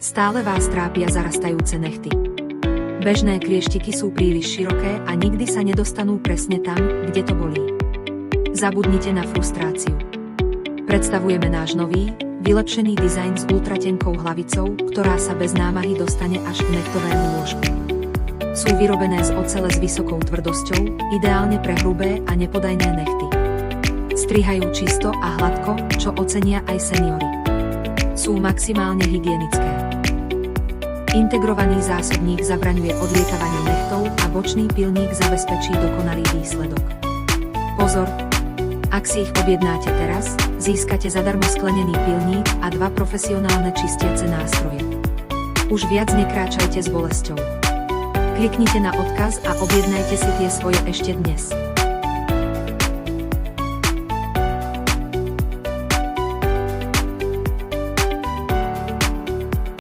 Stále vás trápia zarastajúce nechty. Bežné klieštiky sú príliš široké a nikdy sa nedostanú presne tam, kde to bolí. Zabudnite na frustráciu. Predstavujeme náš nový, vylepšený dizajn s ultratenkou hlavicou, ktorá sa bez námahy dostane až k nechtovému lôžku. Sú vyrobené z ocele s vysokou tvrdosťou, ideálne pre hrubé a nepodajné nechty. Strihajú čisto a hladko, čo ocenia aj seniori. Sú maximálne hygienické. Integrovaný zásobník zabraňuje odlietavaniu nechtov a bočný pilník zabezpečí dokonalý výsledok. Pozor! Ak si ich objednáte teraz, získate zadarmo sklenený pilník a 2 profesionálne čistiace nástroje. Už viac nekráčajte s bolesťou. Kliknite na odkaz a objednajte si tie svoje ešte dnes.